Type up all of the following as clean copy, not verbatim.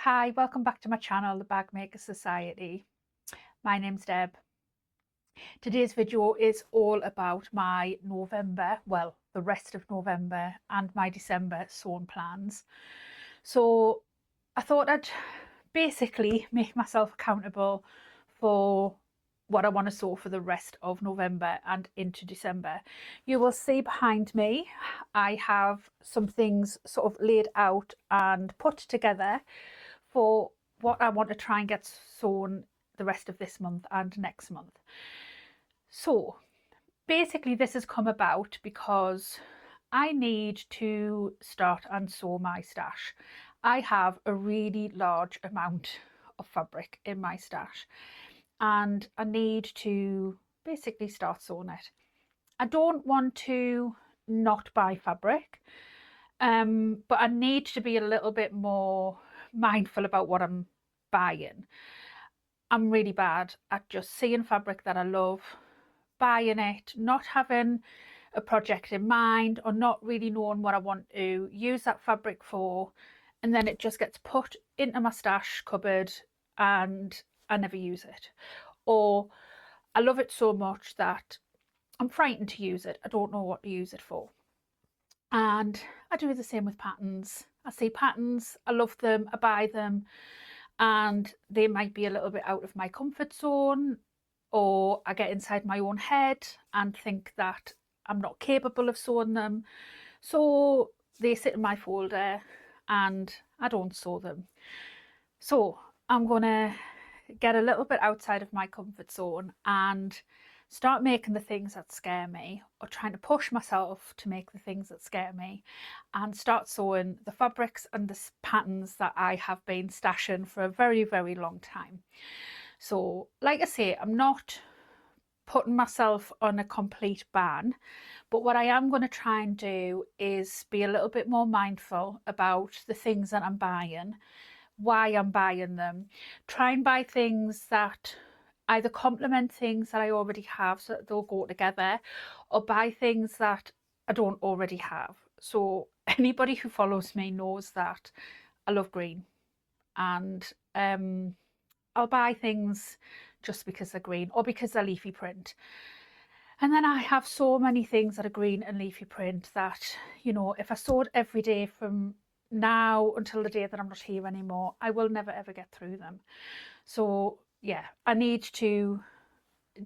Hi, welcome back to my channel, the Bag Makers Society. My name's Deb. Today's video is all about my November, well, the rest of November and my December sewing plans. So I thought I'd basically make myself accountable for what I want to sew for the rest of November and into December. You will see behind me, I have some things sort of laid out and put together for what I want to try and get sewn the rest of this month and next month. So basically this has come about because I need to start and sew my stash. I have a really large amount of fabric in my stash and I need to basically start sewing it. I don't want to not buy fabric, but I need to be a little bit more mindful about what I'm buying. I'm really bad at just seeing fabric that I love, buying it, not having a project in mind, or not really knowing what I want to use that fabric for, and then it just gets put into my stash cupboard and I never use it. Or I love it so much that I'm frightened to use it. I don't know what to use it for. And I do the same with patterns. I see patterns, I love them, I buy them, and they might be a little bit out of my comfort zone, or I get inside my own head and think that I'm not capable of sewing them. So they sit in my folder and I don't sew them. So I'm gonna get a little bit outside of my comfort zone and start making the things that scare me, or trying to push myself to make the things that scare me, and start sewing the fabrics and the patterns that I have been stashing for a very, very long time. So like I say, I'm not putting myself on a complete ban, but what I am going to try and do is be a little bit more mindful about the things that I'm buying, why I'm buying them, try and buy things that either complement things that I already have so that they'll go together, or buy things that I don't already have. So anybody who follows me knows that I love green, and I'll buy things just because they're green or because they're leafy print. And then I have so many things that are green and leafy print that, you know, if I sewed every day from now until the day that I'm not here anymore, I will never ever get through them. So yeah, I need to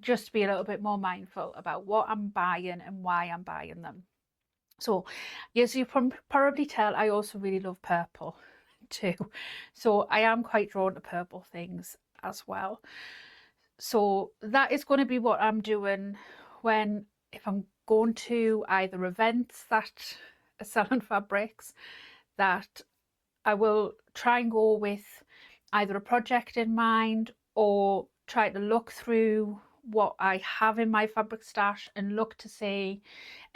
just be a little bit more mindful about what I'm buying and why I'm buying them. So as you can probably tell, I also really love purple too. So I am quite drawn to purple things as well. So that is going to be what I'm doing if I'm going to either events that are selling fabrics, that I will try and go with either a project in mind, or try to look through what I have in my fabric stash and look to see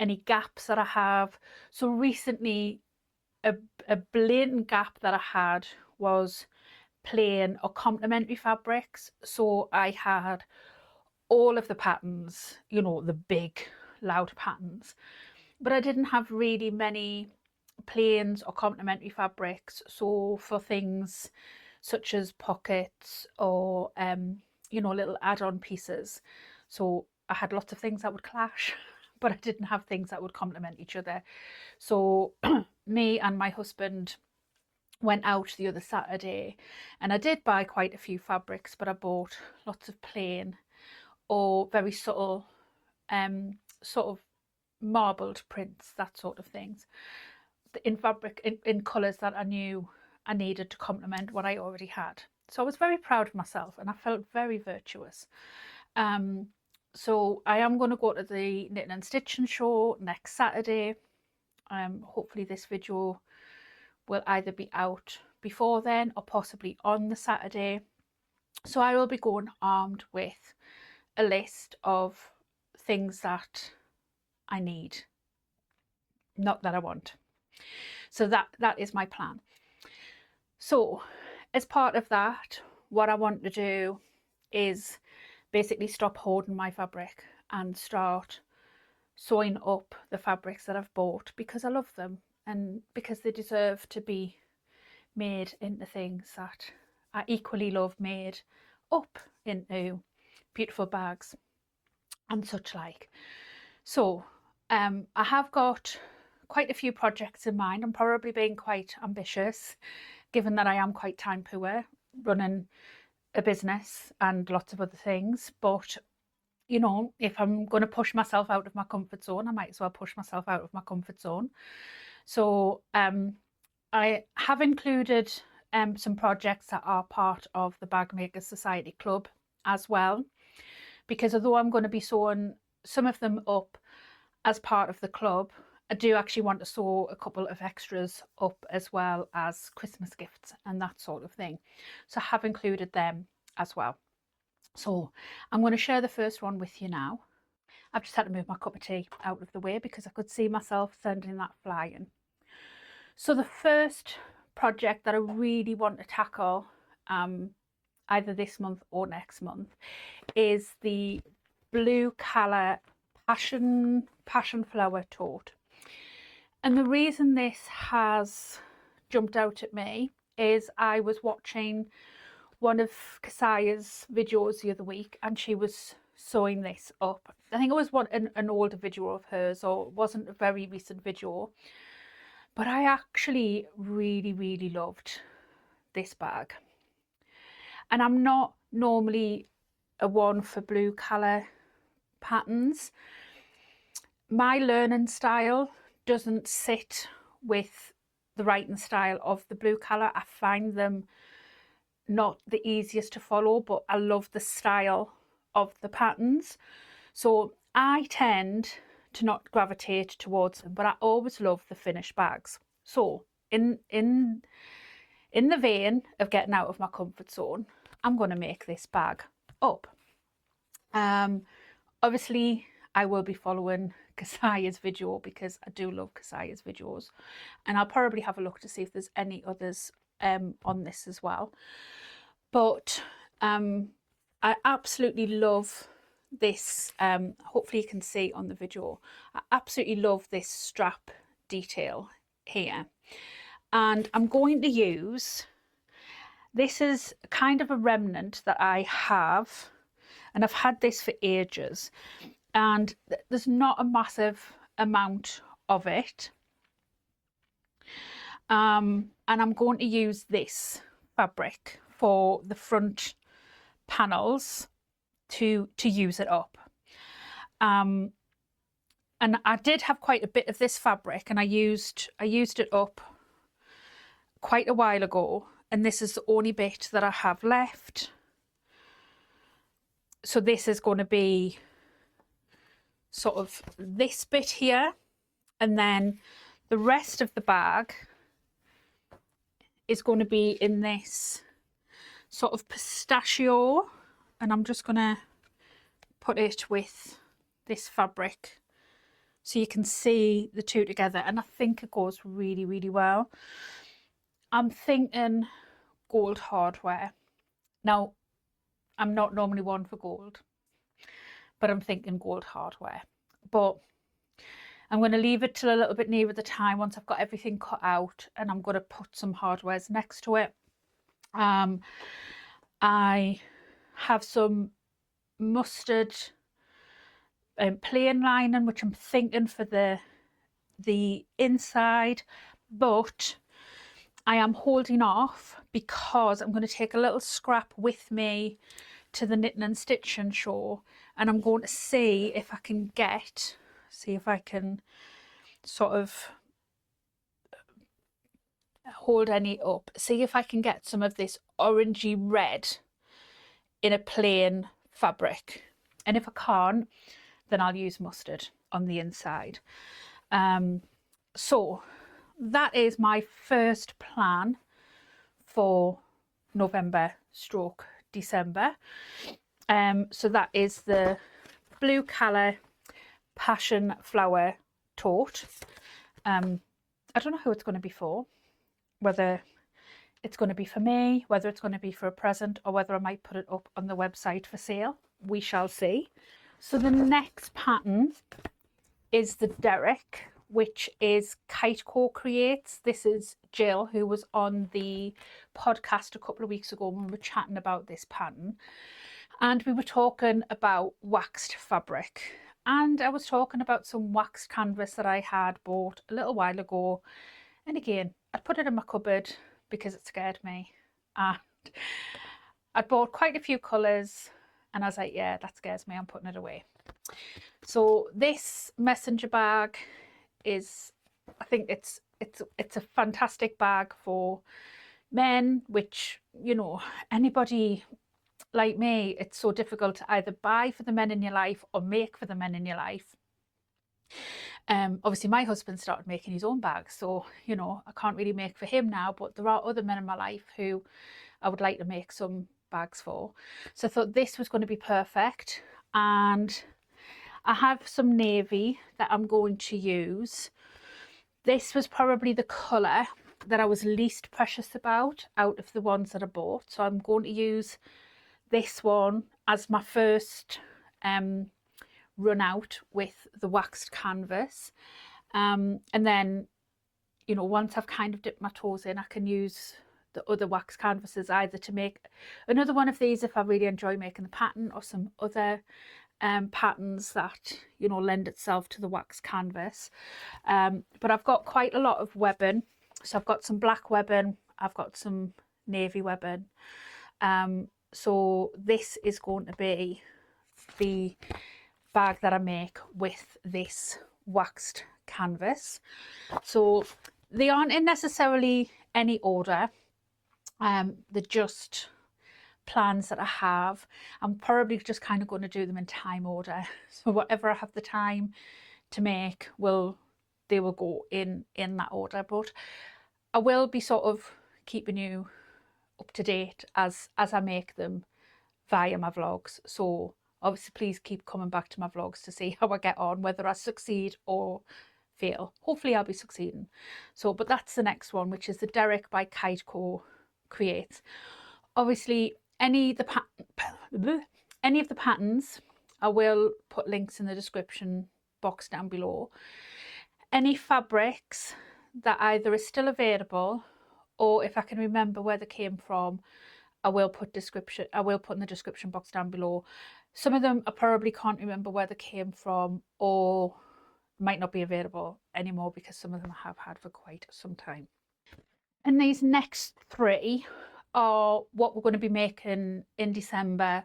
any gaps that I have. So recently a blatant gap that I had was plain or complementary fabrics. So I had all of the patterns, you know, the big loud patterns, but I didn't have really many plains or complementary fabrics. So for things such as pockets or you know, little add-on pieces, so I had lots of things that would clash but I didn't have things that would complement each other. So me and my husband went out the other Saturday and I did buy quite a few fabrics, but I bought lots of plain or very subtle sort of marbled prints, that sort of things, in fabric, in colours that I knew I needed to complement what I already had. So I was very proud of myself and I felt very virtuous. So I am going to go to the Knitting and Stitching show next Saturday. Hopefully this video will either be out before then or possibly on the Saturday. So I will be going armed with a list of things that I need, not that I want. So that is my plan. So as part of that, what I want to do is basically stop hoarding my fabric and start sewing up the fabrics that I've bought, because I love them and because they deserve to be made into things that I equally love made up into beautiful bags and such like. So I have got quite a few projects in mind. I'm probably being quite ambitious, given that I am quite time poor, running a business and lots of other things. But you know, if I'm going to push myself out of my comfort zone, I might as well push myself out of my comfort zone. So I have included some projects that are part of the Bag Makers Sew-ciety Club as well, because although I'm going to be sewing some of them up as part of the club, I do actually want to sew a couple of extras up as well as Christmas gifts and that sort of thing. So I have included them as well. So I'm going to share the first one with you now. I've just had to move my cup of tea out of the way because I could see myself sending that flying. So the first project that I really want to tackle either this month or next month is the Blue Calla Passionflower Tote. And the reason this has jumped out at me is I was watching one of Kasaya's videos the other week and she was sewing this up. I think it was an older video of hers, or it wasn't a very recent video, but I actually really loved this bag. And I'm not normally a one for Blue Calla patterns. My learning style doesn't sit with the writing style of the Blue Calla. I find them not the easiest to follow, but I love the style of the patterns. So I tend to not gravitate towards them, but I always love the finished bags. So in the vein of getting out of my comfort zone, I'm going to make this bag up. Obviously I will be following Kasaya's video because I do love Kasaya's videos, and I'll probably have a look to see if there's any others on this as well. But I absolutely love this. Hopefully you can see on the video, I absolutely love this strap detail here, and I'm going to use, this is kind of a remnant that I have, and I've had this for ages, and there's not a massive amount of it, and I'm going to use this fabric for the front panels to use it up. And I did have quite a bit of this fabric, and I used it up quite a while ago, and this is the only bit that I have left. So this is going to be sort of this bit here, and then the rest of the bag is going to be in this sort of pistachio, and I'm just going to put it with this fabric so you can see the two together, and I think it goes really well. I'm thinking gold hardware. Now, I'm not normally one for gold, but I'm thinking gold hardware. But I'm going to leave it till a little bit nearer the time once I've got everything cut out, and I'm going to put some hardwares next to it. I have some mustard plain lining, which I'm thinking for the inside, but I am holding off because I'm going to take a little scrap with me to the knitting and stitching show, and I'm going to see if I can sort of hold any up, see if I can get some of this orangey red in a plain fabric, and if I can't, then I'll use mustard on the inside. So that is my first plan for November/December. So that is the Blue Calla Passionflower Tote. I don't know who it's going to be for, whether it's going to be for me, whether it's going to be for a present, or whether I might put it up on the website for sale. We shall see. So the next pattern is the Derrick, which is KiteCo Creates. This is Jill, who was on the podcast a couple of weeks ago when we were chatting about this pattern, and we were talking about waxed fabric, and I was talking about some waxed canvas that I had bought a little while ago, and again I put it in my cupboard because it scared me, and I bought quite a few colours, and I was like, yeah, that scares me, I'm putting it away. So this messenger bag is, I think it's a fantastic bag for men, which, you know, anybody like me, it's so difficult to either buy for the men in your life or make for the men in your life. Obviously my husband started making his own bags, so you know I can't really make for him now, but there are other men in my life who I would like to make some bags for. So I thought this was going to be perfect, and I have some navy that I'm going to use. This was probably the colour that I was least precious about out of the ones that I bought, so I'm going to use this one as my first run out with the waxed canvas, and then, you know, once I've kind of dipped my toes in, I can use the other wax canvases either to make another one of these if I really enjoy making the pattern, or some other patterns that, you know, lend itself to the wax canvas. But I've got quite a lot of webbing, so I've got some black webbing, I've got some navy webbing, so this is going to be the bag that I make with this waxed canvas. So they aren't in necessarily any order, they're just plans that I have. I'm probably just kind of going to do them in time order, so whatever I have the time to make, they will go in that order, but I will be sort of keeping you up to date as I make them via my vlogs. So obviously please keep coming back to my vlogs to see how I get on, whether I succeed or fail. Hopefully I'll be succeeding. So, but that's the next one, which is the Derek by KiteCo Creates. Obviously any of the patterns I will put links in the description box down below. Any fabrics that either are still available, or if I can remember where they came from, I will put in the description box down below. Some of them I probably can't remember where they came from, or might not be available anymore because some of them I have had for quite some time. And these next three are what we're going to be making in December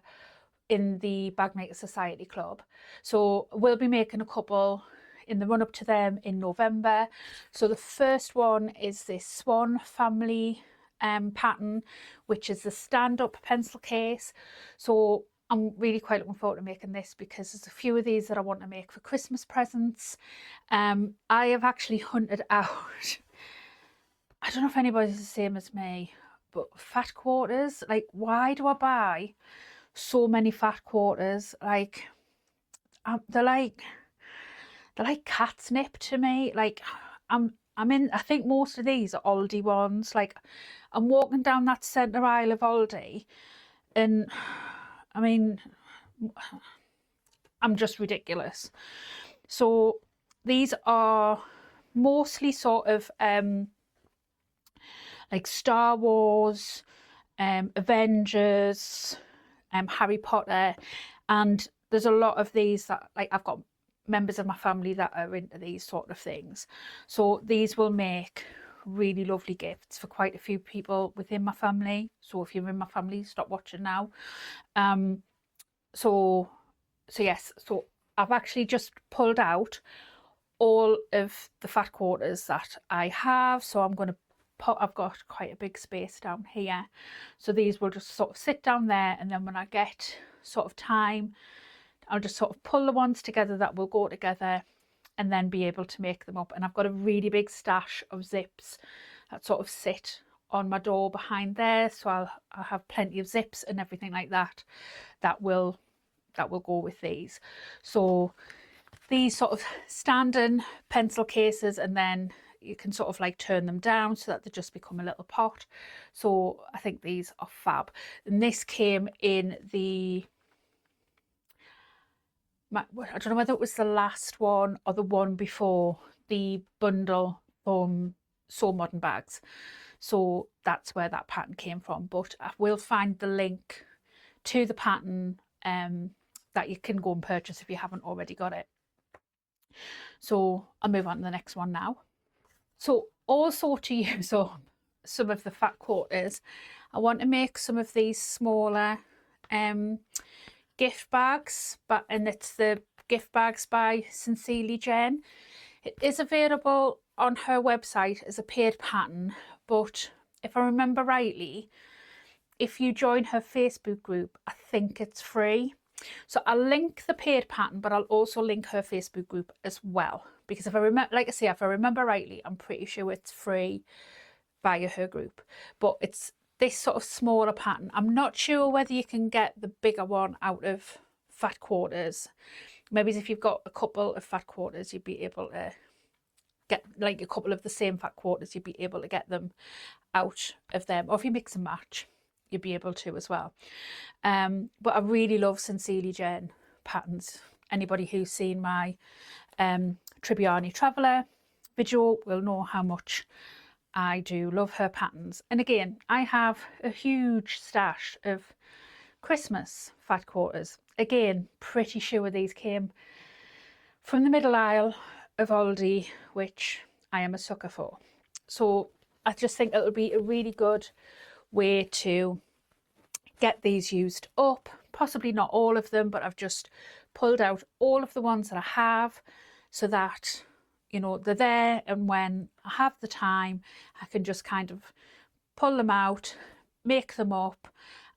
in the Bag Makers Sew-ciety Club. So we'll be making a couple in the run up to them in November. So the first one is this Swan Family pattern, which is the stand-up pencil case. So I'm really quite looking forward to making this because there's a few of these that I want to make for Christmas presents. I have actually hunted out, I don't know if anybody's the same as me, but fat quarters. Like, why do I buy so many fat quarters? Like, they're like catnip to me. Like, I think most of these are Aldi ones. Like, I'm walking down that centre aisle of Aldi, and I mean, I'm just ridiculous. So these are mostly sort of like Star Wars, Avengers, Harry Potter, and there's a lot of these that, like, I've got members of my family that are into these sort of things, so these will make really lovely gifts for quite a few people within my family. So if you're in my family, stop watching now. So yes, so I've actually just pulled out all of the fat quarters that I have, so I'm going to I've got quite a big space down here, so these will just sort of sit down there, and then when I get sort of time, I'll just sort of pull the ones together that will go together and then be able to make them up. And I've got a really big stash of zips that sort of sit on my door behind there, so I'll have plenty of zips and everything like that that will go with these. So these sort of standing pencil cases, and then you can sort of like turn them down so that they just become a little pot. So I think these are fab. And this came in the, I don't know whether it was the last one or the one before the bundle from Sew Modern Bags, so that's where that pattern came from. But I will find the link to the pattern that you can go and purchase if you haven't already got it. So I'll move on to the next one now. So also to use up some of the fat quarters, I want to make some of these smaller gift bags, and it's the gift bags by Sincerely Jen. It is available on her website as a paid pattern, but if I remember rightly, if you join her Facebook group, I think it's free. So I'll link the paid pattern, but I'll also link her Facebook group as well, because if I remember, like I say, if I remember rightly, I'm pretty sure it's free via her group. But it's this sort of smaller pattern. I'm not sure whether you can get the bigger one out of fat quarters. Maybe if you've got a couple of fat quarters, you'd be able to get like a couple of the same fat quarters, you'd be able to get them out of them. Or if you mix and match, you'd be able to as well. But I really love Sincerely Jen patterns. Anybody who's seen my Tribbiani Traveller video will know how much I do love her patterns. And again, I have a huge stash of Christmas fat quarters. Again, pretty sure these came from the middle aisle of Aldi, which I am a sucker for. So I just think it would be a really good way to get these used up. Possibly not all of them, but I've just pulled out all of the ones that I have so that, you know, they're there, and when I have the time, I can just kind of pull them out, make them up,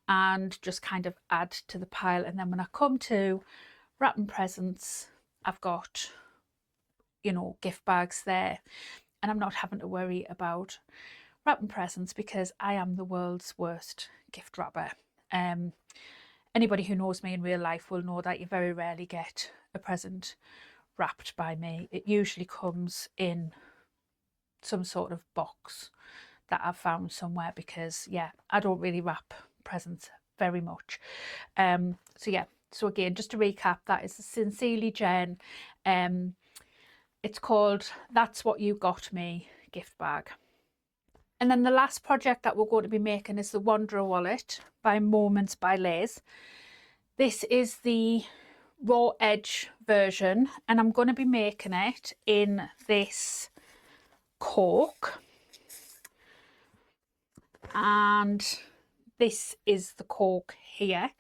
and just kind of add to the pile. And then when I come to wrapping presents, I've got, you know, gift bags there, and I'm not having to worry about wrapping presents because I am the world's worst gift wrapper. Anybody who knows me in real life will know that you very rarely get a present wrapped by me. It usually comes in some sort of box that I've found somewhere, because yeah, I don't really wrap presents very much. So yeah, so again, just to recap, that is the Sincerely Jen. It's called That's What You Got Me gift bag. And then the last project that we're going to be making is the Wanderer Wallet by Moments by Liz. This is the raw edge version, and I'm going to be making it in this cork. And this is the cork here.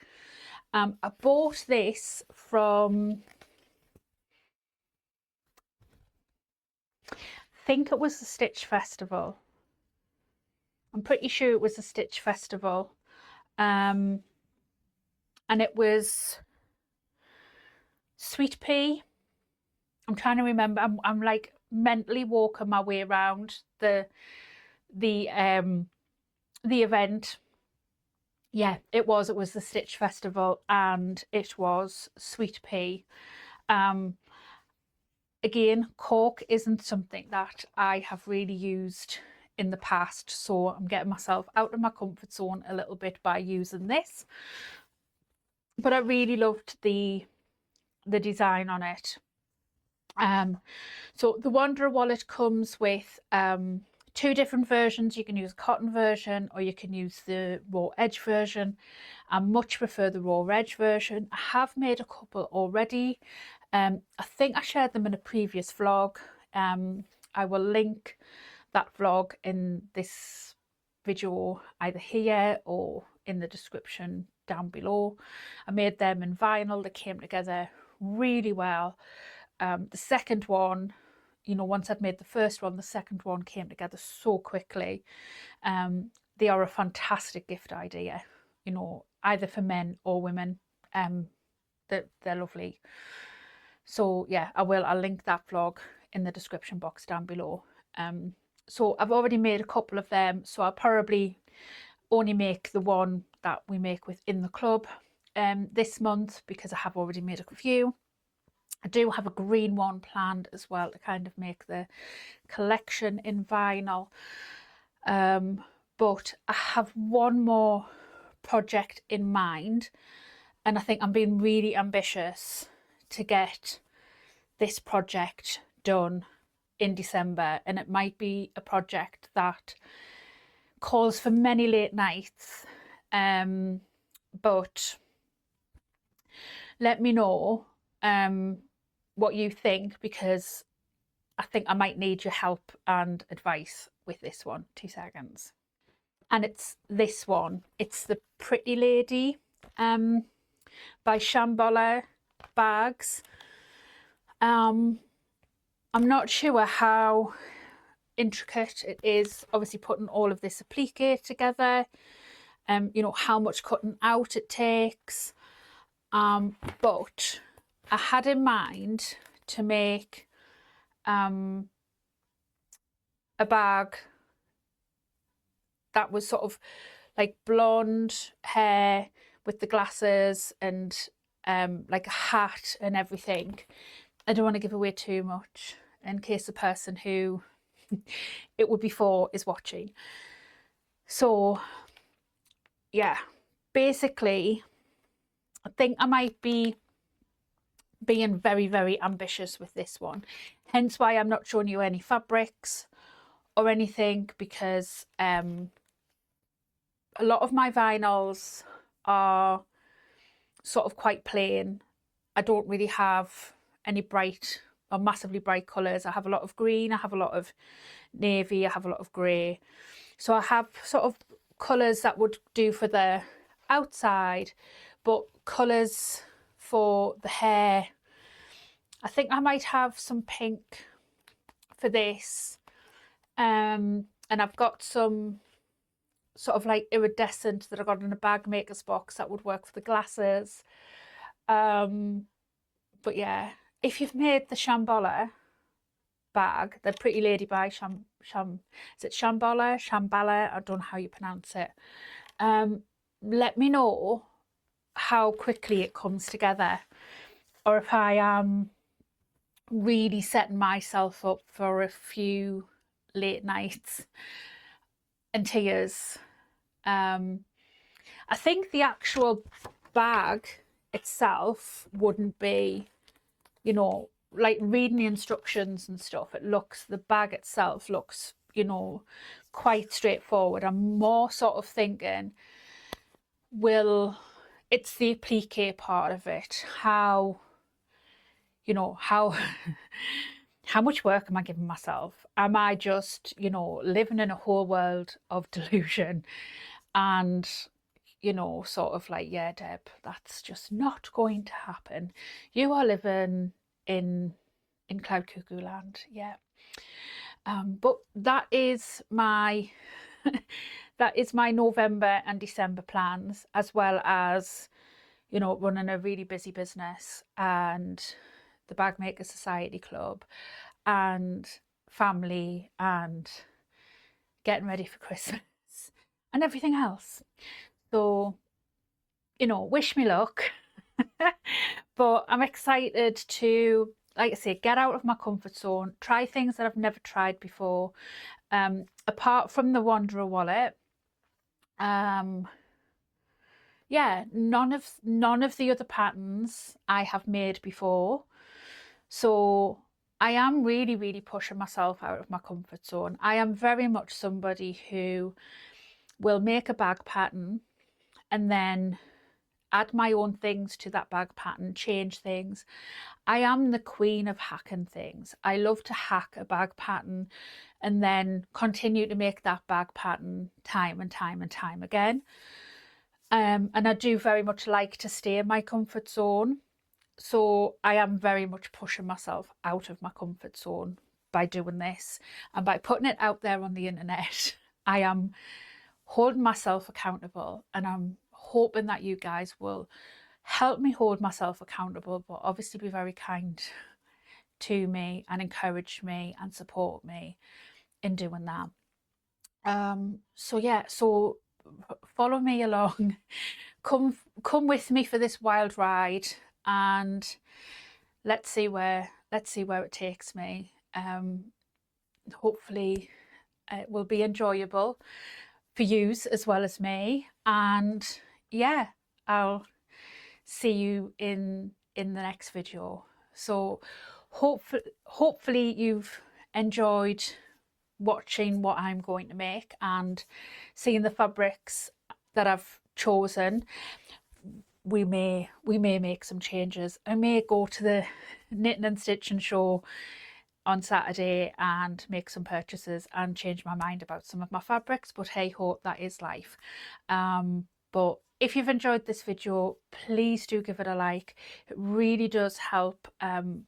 I bought this from, I think it was the Stitch Festival. I'm pretty sure it was a Stitch Festival. And it was sweet pea. I'm trying to remember. I'm like mentally walking my way around the event. Yeah, it was the Stitch Festival, and it was sweet pea. Again, cork isn't something that I have really used in the past, so I'm getting myself out of my comfort zone a little bit by using this. But I really loved the design on it. So the Wanderer Wallet comes with two different versions. You can use a cotton version or you can use the raw edge version. I much prefer the raw edge version. I have made a couple already. I think I shared them in a previous vlog. I will link that vlog in this video either here or in the description down below. I made them in vinyl. They came together really well. The second one, you know, once I'd made the first one, the second one came together so quickly. They are a fantastic gift idea, you know, either for men or women. They're lovely. So yeah, I'll link that vlog in the description box down below. So I've already made a couple of them, so I'll probably only make the one that we make within the club this month, because I have already made a few. I do have a green one planned as well to kind of make the collection in vinyl. But I have one more project in mind, and I think I'm being really ambitious to get this project done in December, and it might be a project that calls for many late nights, but let me know what you think, because I think I might need your help and advice with this one. 2 seconds. And it's this one. It's the Pretty Lady by Shambhala Bags. I'm not sure how intricate it is, obviously putting all of this applique together, you know, how much cutting out it takes, but I had in mind to make a bag that was sort of like blonde hair with the glasses and like a hat and everything. I don't want to give away too much in case the person who it would be for is watching. So yeah, basically I think I might be being very, very ambitious with this one, hence why I'm not showing you any fabrics or anything, because a lot of my vinyls are sort of quite plain. I don't really have any bright or massively bright colours. I have a lot of green, I have a lot of navy, I have a lot of grey. So I have sort of colours that would do for the outside, but colours for the hair, I think I might have some pink for this. And I've got some sort of like iridescent that I got in a Bag Makers box that would work for the glasses. But yeah, if you've made the Shambhala bag, the Pretty Lady by is it Shambhala? Shambhala? I don't know how you pronounce it. Let me know how quickly it comes together, or if I am really setting myself up for a few late nights and tears. I think the actual bag itself wouldn't be, you know, like reading the instructions and stuff, it looks, the bag itself looks, you know, quite straightforward. I'm more sort of thinking, it's the applique part of it, how, you know, how much work am I giving myself? Am I just, you know, living in a whole world of delusion and, you know, sort of like, yeah, Deb, that's just not going to happen. You are living in cloud cuckoo land, yeah. But that is my that is my November and December plans, as well as, you know, running a really busy business and the Bag Makers Sew-ciety Club and family and getting ready for Christmas and everything else. So, you know, wish me luck. But I'm excited to, like I say, get out of my comfort zone, try things that I've never tried before. Apart from the Wanderer wallet, yeah, none of the other patterns I have made before. So I am really, really pushing myself out of my comfort zone. I am very much somebody who will make a bag pattern and then add my own things to that bag pattern, change things. I am the queen of hacking things. I love to hack a bag pattern and then continue to make that bag pattern time and time and time again. And I do very much like to stay in my comfort zone. So I am very much pushing myself out of my comfort zone by doing this, and by putting it out there on the internet. I am holding myself accountable, and I'm hoping that you guys will help me hold myself accountable, but obviously be very kind to me and encourage me and support me in doing that. So yeah, so follow me along, come with me for this wild ride, and let's see where it takes me. Hopefully it will be enjoyable for yous as well as me, and yeah, I'll see you in the next video. So hopefully you've enjoyed watching what I'm going to make and seeing the fabrics that I've chosen, we may make some changes. I may go to the knitting and stitching show on Saturday and make some purchases and change my mind about some of my fabrics, but hey ho, that is life. But if you've enjoyed this video, please do give it a like. It really does help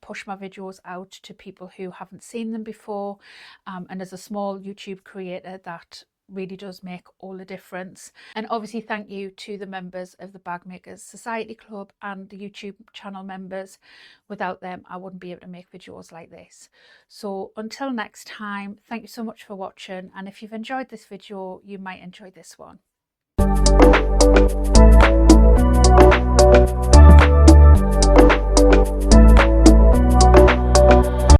push my videos out to people who haven't seen them before, and as a small YouTube creator, that really does make all the difference. And obviously thank you to the members of the Bag Makers Sew-ciety Club and the YouTube channel members. Without them, I wouldn't be able to make videos like this. So until next time, thank you so much for watching, and if you've enjoyed this video, you might enjoy this one.